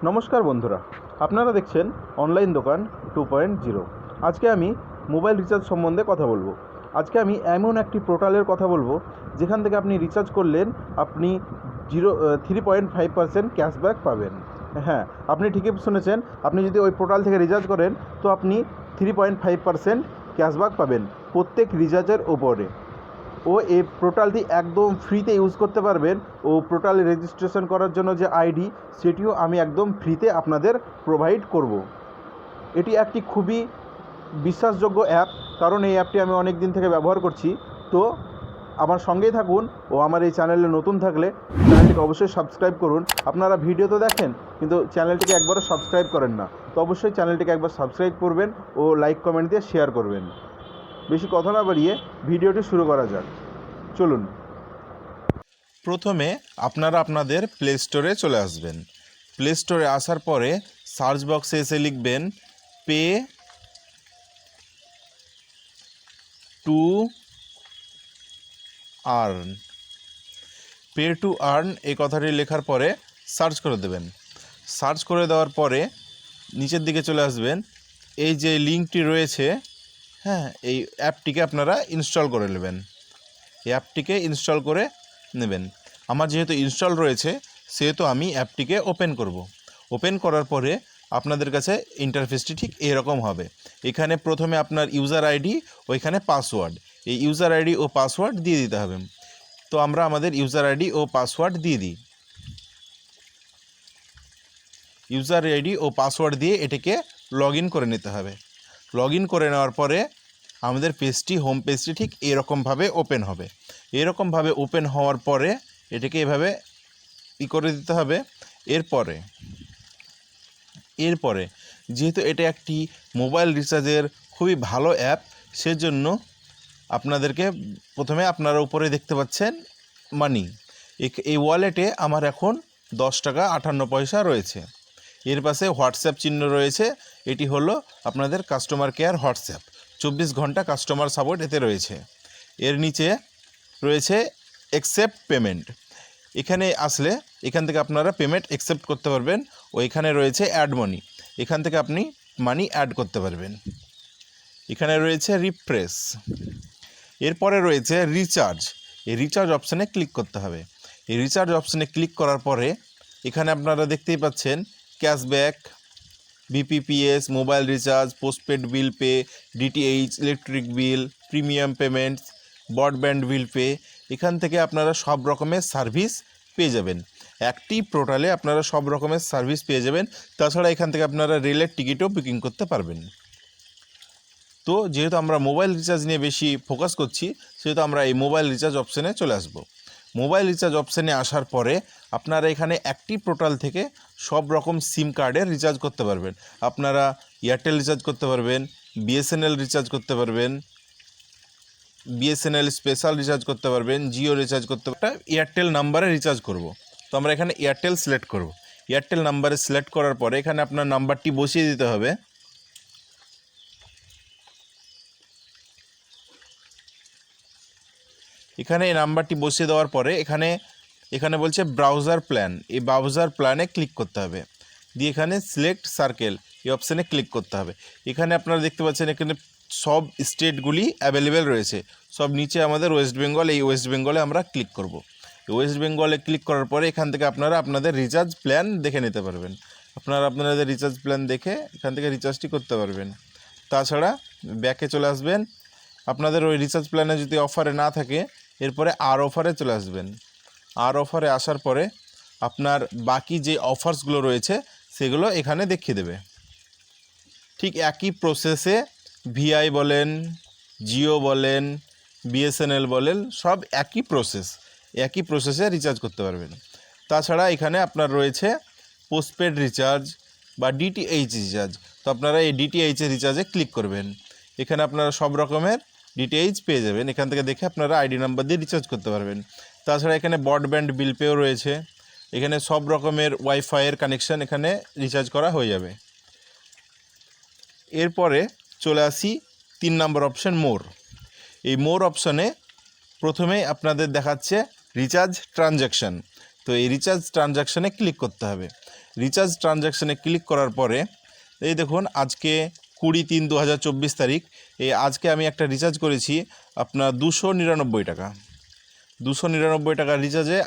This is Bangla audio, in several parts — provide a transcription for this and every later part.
নমস্কার বন্ধুরা, আপনারা দেখছেন অনলাইন দোকান 2.0। আজকে আমি মোবাইল রিচার্জ সম্বন্ধে কথা বলবো। আজকে আমি এমন একটি পোর্টালের কথা বলবো যেখান থেকে আপনি রিচার্জ করলেন আপনি 3.5% ক্যাশব্যাক পাবেন। হ্যাঁ, আপনি ঠিকই শুনেছেন। আপনি যদি ওই পোর্টাল থেকে রিচার্জ করেন তো আপনি 3.5% ক্যাশব্যাক পাবেন প্রত্যেক রিচার্জের ওপরে। ও এই পোর্টালটি একদম ফ্রিতে ইউজ করতে পারবেন। ও পোর্টালে রেজিস্ট্রেশন করার জন্য যে আইডি, সেটিও আমি একদম ফ্রিতে আপনাদের প্রোভাইড করব। এটি একটি খুবই বিশ্বাসযোগ্য অ্যাপ, কারণ এই অ্যাপটি আমি অনেক দিন থেকে ব্যবহার করছি। তো আমার সঙ্গেই থাকুন, ও আমার এই চ্যানেলে নতুন থাকলে চ্যানেলটিকে অবশ্যই সাবস্ক্রাইব করুন। আপনারা ভিডিও তো দেখেন কিন্তু চ্যানেলটিকে একবারও সাবস্ক্রাইব করেন না, তো অবশ্যই চ্যানেলটিকে একবার সাবস্ক্রাইব করবেন ও লাইক কমেন্ট দিয়ে শেয়ার করবেন। বেশি কথা না বাড়িয়ে ভিডিওটি শুরু করা যাক, চলুন। প্রথমে আপনারা আপনাদের প্লে স্টোরে চলে আসবেন। প্লে স্টোরে আসার পরে সার্চ বক্সে এসে লিখবেন pay to earn. Pay to earn এই কথাটি লেখার পরে সার্চ করে দেবেন। সার্চ করে দেওয়ার পরে নিচের দিকে চলে আসবেন। এই যে লিঙ্কটি রয়েছে, হ্যাঁ, এই অ্যাপটিকে আপনারা ইনস্টল করে নেবেন। এই অ্যাপটিকে ইনস্টল করে নেবেন। আমার যেহেতু ইনস্টল রয়েছে সেহেতু আমি অ্যাপটিকে ওপেন করব। ওপেন করার পরে আপনাদের কাছে ইন্টারফেসটি ঠিক এরকম হবে। এখানে প্রথমে আপনার ইউজার আইডি, ওইখানে পাসওয়ার্ড। এই ইউজার আইডি ও পাসওয়ার্ড দিয়ে দিতে হবে। তো আমরা আমাদের ইউজার আইডি ও পাসওয়ার্ড দিয়ে দিই। ইউজার আইডি ও পাসওয়ার্ড দিয়ে এটাকে লগ ইন করে নিতে হবে। লগ ইন করে নেওয়ার পরে আমাদের পেজটি, হোম পেজটি ঠিক এরকমভাবে ওপেন হবে। এরকমভাবে ওপেন হওয়ার পরে এটাকে এভাবে করে দিতে হবে। এরপরে যেহেতু এটা একটি মোবাইল রিচার্জের খুবই ভালো অ্যাপ, সেজন্য আপনাদেরকে প্রথমে আপনারা উপরে দেখতে পাচ্ছেন মানি। এই ওয়ালেটে আমার এখন 10 টাকা 58 পয়সা রয়েছে। এর পাশে হোয়াটসঅ্যাপ চিহ্ন রয়েছে। এটি হলো আপনাদের কাস্টমার কেয়ার হোয়াটসঅ্যাপ, 24 ঘন্টা কাস্টমার সাপোর্ট এতে রয়েছে। এর নিচে রয়েছে অ্যাকসেপ্ট পেমেন্ট। এখানে আসলে এখান থেকে আপনারা পেমেন্ট অ্যাকসেপ্ট করতে পারবেন। ও এখানে রয়েছে অ্যাড মানি, এখান থেকে আপনি মানি অ্যাড করতে পারবেন। এখানে রয়েছে রিফ্রেশ। এরপরে রয়েছে রিচার্জ। এই রিচার্জ অপশানে ক্লিক করতে হবে। এই রিচার্জ অপশানে ক্লিক করার পরে এখানে আপনারা দেখতেই পাচ্ছেন cashback, BPPS, mobile recharge, postpaid bill pay, DTH, electric bill, premium payments, broadband bill pay. এখান থেকে আপনারা সব রকমের সার্ভিস পেয়ে যাবেন। একটি পোর্টালে আপনারা সব রকমের সার্ভিস পেয়ে যাবেন। তাছাড়া এখান থেকে আপনারা রেলের টিকিটও বুকিং করতে পারবেন। তো যেহেতু আমরা মোবাইল রিচার্জ নিয়ে বেশি ফোকাস করছি, সেহেতু আমরা এই মোবাইল রিচার্জ অপশানে চলে আসব। মোবাইল রিচার্জ অপশানে আসার পরে আপনারা এখানে একটি পোর্টাল থেকে সব রকম সিম কার্ডের রিচার্জ করতে পারবেন। আপনারা এয়ারটেল রিচার্জ করতে পারবেন, বিএসএনএল রিচার্জ করতে পারবেন, বিএসএনএল স্পেশাল রিচার্জ করতে পারবেন, জিও রিচার্জ করতে পারবেন। এয়ারটেল নাম্বারে রিচার্জ করব। তো আমরা এখানে এয়ারটেল সিলেক্ট করব। এয়ারটেল নাম্বারে সিলেক্ট করার পরে এখানে আপনার নাম্বারটি বসিয়ে দিতে হবে। এখানে এই নাম্বারটি বসিয়ে দেওয়ার পরে এখানে বলছে ব্রাউজার প্ল্যান। এই ব্রাউজার প্ল্যানে ক্লিক করতে হবে, দিয়ে এখানে সিলেক্ট সার্কেল এই অপশানে ক্লিক করতে হবে। এখানে আপনারা দেখতে পাচ্ছেন এখানে সব স্টেটগুলি অ্যাভেলেবেল রয়েছে। সব নিচে আমাদের ওয়েস্ট বেঙ্গল, এই ওয়েস্ট বেঙ্গলে আমরা ক্লিক করব। ওয়েস্ট বেঙ্গলে ক্লিক করার পরে এখান থেকে আপনারা আপনাদের রিচার্জ প্ল্যান দেখে নিতে পারবেন। আপনারা আপনাদের রিচার্জ প্ল্যান দেখে এখান থেকে রিচার্জটি করতে পারবেন। তাছাড়া ব্যাকে চলে আসবেন। আপনাদের ওই রিচার্জ প্ল্যানে যদি অফারে না থাকে, এরপরে আর অফারে চলে আসবেন। আর অফারে আসার পরে আপনার বাকি যে অফার্সগুলো রয়েছে সেগুলো এখানে দেখিয়ে দেবে। ঠিক একই প্রসেসে ভিআই বলেন, জিও বলেন, বিএসএনএল বলেন, সব একই প্রসেসে রিচার্জ করতে পারবেন। তাছাড়া এখানে আপনার রয়েছে পোস্টপেড রিচার্জ বা ডিটিএইচ রিচার্জ। তো আপনারা এই ডিটিএইচের রিচার্জে ক্লিক করবেন। এখানে আপনারা সব রকমের ডিটিএইচ পেয়ে যাবেন। এখান থেকে দেখে আপনারা আইডি নাম্বার দিয়ে রিচার্জ করতে পারবেন। তাছাড়া এখানে ব্রডব্যান্ড বিল পেও রয়েছে। এখানে সব রকমের ওয়াইফাইয়ের কানেকশান এখানে রিচার্জ করা হয়ে যাবে। এরপরে চলে আসি 3 নম্বর অপশান মোর। এই মোর অপশানে প্রথমেই আপনাদের দেখাচ্ছে রিচার্জ ট্রানজ্যাকশান। তো এই রিচার্জ ট্রানজ্যাকশানে ক্লিক করতে হবে। রিচার্জ ট্রানজ্যাকশানে ক্লিক করার পরে এই দেখুন আজকে 20/3/2024 তারিখ, এই আজকে আমি একটা রিচার্জ করেছি আপনার 299 টাকা। 299 টাকা রিচার্জে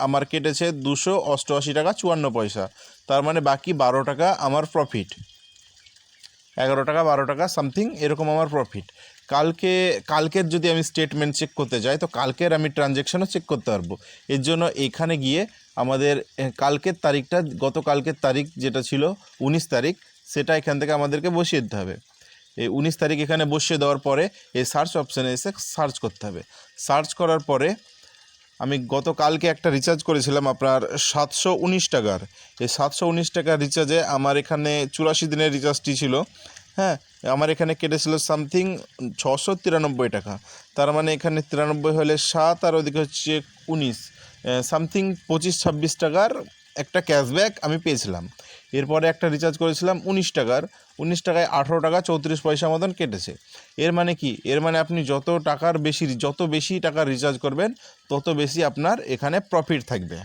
আমার কেটেছে 288 টাকা 54 পয়সা। তার মানে বাকি 12 টাকা আমার প্রফিট, 11 টাকা 12 টাকা সামথিং এরকম আমার প্রফিট। কালকের যদি আমি স্টেটমেন্ট চেক করতে যাই তো কালকের আমি ট্রানজ্যাকশনও চেক করতে পারবো। এর জন্য এখানে গিয়ে আমাদের কালকের তারিখটা, গতকালকের তারিখ যেটা ছিল 19 তারিখ, সেটা এখান থেকে আমাদেরকে বসিয়ে দিতে হবে। এই 19 তারিখ এখানে বসিয়ে দেওয়ার পরে এই সার্চ অপশানে এসে সার্চ করতে হবে। সার্চ করার পরে আমি গতকালকে একটা রিচার্জ করেছিলাম আপনার 719 টাকার। এই 719 টাকার রিচার্জে আমার এখানে 84 দিনের রিচার্জটি ছিল। হ্যাঁ, আমার এখানে কেটেছিল সামথিং 693 টাকা। তার মানে এখানে 93 হলে 7 আর ওদিকে হচ্ছে 19, সামথিং 25-26 টাকার একটা ক্যাশব্যাক আমি পেয়েছিলাম। এরপরে একটা রিচার্জ করেছিলাম 19 টাকার, 19 টাকায় 18 টাকা 34 পয়সা মতন কেটেছে। এর মানে কি? এর মানে আপনি যত বেশি টাকার রিচার্জ করবেন তত বেশি আপনার এখানে প্রফিট থাকবে।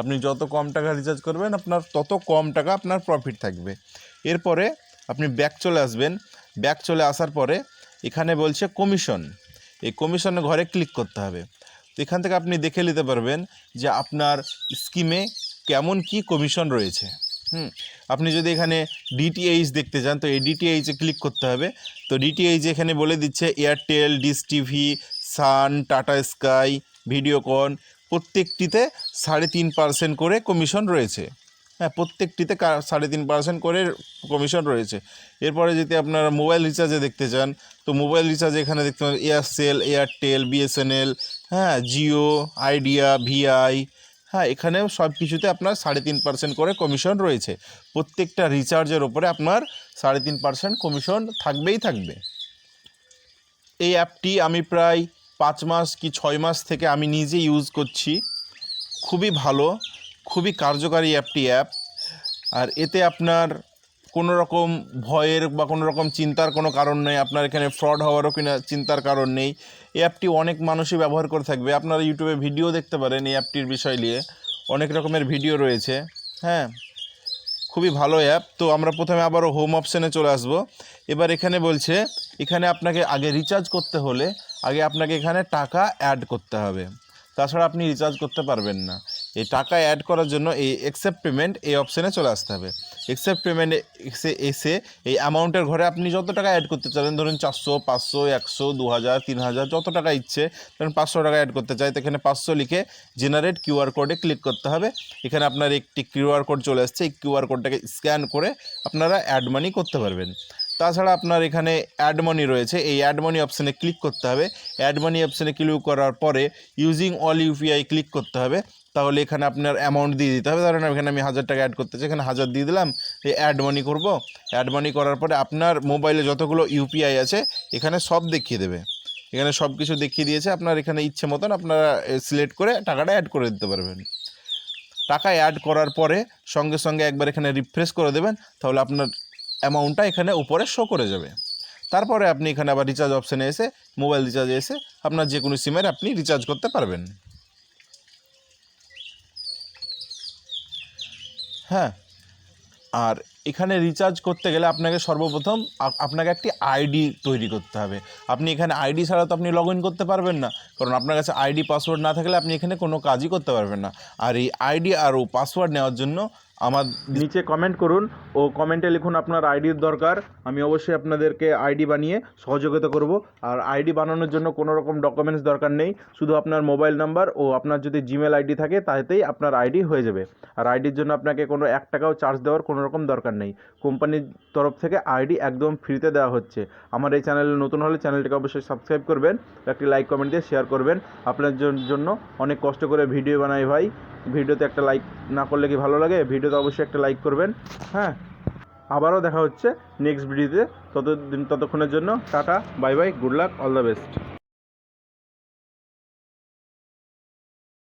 আপনি যত কম টাকা রিচার্জ করবেন আপনার তত কম টাকা আপনার প্রফিট থাকবে। এরপরে আপনি ব্যাক চলে আসবেন। ব্যাক চলে আসার পরে এখানে বলছে কমিশন, এই কমিশনের ঘরে ক্লিক করতে হবে। তো এখান থেকে আপনি দেখে নিতে পারবেন যে আপনার স্কিমে কেমন কি কমিশন রয়েছে। আপনি যদি এখানে ডিটিএইচ দেখতে চান তো এই ডিটিএইচে ক্লিক করতে হবে। তো ডিটিএইচ এখানে বলে দিচ্ছে এয়ারটেল, ডিশ টিভি, সান, টাটা স্কাই, ভিডিওকন প্রত্যেকটিতে 3.5% করে কমিশন রয়েছে। হ্যাঁ, প্রত্যেকটিতে 3.5% করে কমিশন রয়েছে। এরপরে যদি আপনারা মোবাইল রিচার্জে দেখতে চান তো মোবাইল রিচার্জে এখানে দেখতে পাবেন এয়ারসেল, এয়ারটেল, বিএসএনএল, হ্যাঁ, জিও, আইডিয়া, ভিআই, হ্যাঁ, এখানেও সব কিছুতে আপনার 3.5% করে কমিশন রয়েছে। প্রত্যেকটা রিচার্জের ওপরে আপনার 3.5% কমিশন থাকবেই থাকবে। এই অ্যাপটি আমি প্রায় 5 মাস কি 6 মাস থেকে আমি নিজে ইউজ করছি। খুবই ভালো, খুবই কার্যকারী অ্যাপ। আর এতে আপনার কোনো রকম ভয়ের বা কোনো রকম চিন্তার কোনো কারণ নেই। আপনার এখানে ফ্রড হওয়ারও কিনা চিন্তার কারণ নেই। এই অ্যাপটি অনেক মানুষই ব্যবহার করে থাকবে। আপনারা ইউটিউবে ভিডিও দেখতে পারেন এই অ্যাপটির বিষয় নিয়ে, অনেক রকমের ভিডিও রয়েছে। হ্যাঁ, খুবই ভালো অ্যাপ। তো আমরা প্রথমে আবারও হোম অপশানে চলে আসব। এবার এখানে বলছে এখানে আপনাকে আগে রিচার্জ করতে হলে আগে আপনাকে এখানে টাকা অ্যাড করতে হবে, তাছাড়া আপনি রিচার্জ করতে পারবেন না। এই টাকা অ্যাড করার জন্য এই অ্যাকসেপ্ট পেমেন্ট এই অপশানে চলে আসতে হবে। অ্যাকসেপ্ট পেমেন্ট এসে এই অ্যামাউন্টের ঘরে আপনি যত টাকা অ্যাড করতে চান, ধরুন 400, 500, 100, 2000, 3000 যত টাকা ইচ্ছে, ধরুন 500 টাকা অ্যাড করতে চাই তো এখানে 500 লিখে জেনারেট কিউআর কোডে ক্লিক করতে হবে। এখানে আপনার একটি কিউআর কোড চলে আসছে, এই কিউআর কোডটাকে স্ক্যান করে আপনারা অ্যাড মানি করতে পারবেন। তাছাড়া আপনার এখানে অ্যাড মানি রয়েছে, এই অ্যাড মানি অপশানে ক্লিক করতে হবে। অ্যাড মানি অপশানে ক্লিক করার পরে ইউজিং অল ইউপিআই ক্লিক করতে হবে। তাহলে এখানে আপনার অ্যামাউন্ট দিয়ে দিতে হবে। ধরেন এখানে আমি 1000 টাকা অ্যাড করতে চাই, এখানে 1000 দিয়ে দিলাম। এই অ্যাড মানি করব। অ্যাড মানি করার পরে আপনার মোবাইলে যতগুলো ইউপিআই আছে এখানে সব দেখিয়ে দেবে। এখানে সব কিছু দেখিয়ে দিয়েছে। আপনার এখানে ইচ্ছে মতন আপনারা সিলেক্ট করে টাকাটা অ্যাড করে দিতে পারবেন। টাকা অ্যাড করার পরে সঙ্গে সঙ্গে একবার এখানে রিফ্রেশ করে দেবেন, তাহলে আপনার অ্যামাউন্টটা এখানে উপরে শো করে যাবে। তারপরে আপনি এখানে আবার রিচার্জ অপশানে এসে মোবাইল রিচার্জে এসে আপনার যে কোনো সিমের আপনি রিচার্জ করতে পারবেন। হ্যাঁ, আর এখানে রিচার্জ করতে গেলে আপনাকে সর্বপ্রথম আপনাকে একটি আইডি তৈরি করতে হবে। আপনি এখানে আইডি ছাড়া তো আপনি লগ ইন করতে পারবেন না, কারণ আপনার কাছে আইডি পাসওয়ার্ড না থাকলে আপনি এখানে কোনো কাজই করতে পারবেন না। আর এই আইডি আর ও পাসওয়ার্ড নেওয়ার জন্য আমার নিচে কমেন্ট করুন ও কমেন্টে লিখুন আপনার আইডির দরকার। আমি অবশ্যই আপনাদেরকে আইডি বানিয়ে সহযোগিতা করব। আর আইডি বানানোর জন্য কোনো রকম ডকুমেন্টস দরকার নেই, শুধু আপনার মোবাইল নাম্বার ও আপনার যদি জিমেল আইডি থাকে তাতেই আপনার আইডি হয়ে যাবে। আর আইডির জন্য আপনাকে কোনো 1 টাকাও চার্জ দেওয়ার কোনো রকম দরকার নেই। কোম্পানির তরফ থেকে আইডি একদম ফ্রিতে দেওয়া হচ্ছে। আমার এই চ্যানেলে নতুন হলে চ্যানেলটিকে অবশ্যই সাবস্ক্রাইব করবেন, একটি লাইক কমেন্ট দিয়ে শেয়ার করবেন। আপনার জন্য অনেক কষ্ট করে ভিডিও বানাই ভাই, ভিডিওতে একটা লাইক না করলে কি ভালো লাগে? ভিডিওতে অবশ্যই একটা লাইক করবেন। হ্যাঁ, আবারও দেখা হচ্ছে নেক্সট ভিডিওতে। ততক্ষণের জন্য tata, bye bye, good luck, all the best.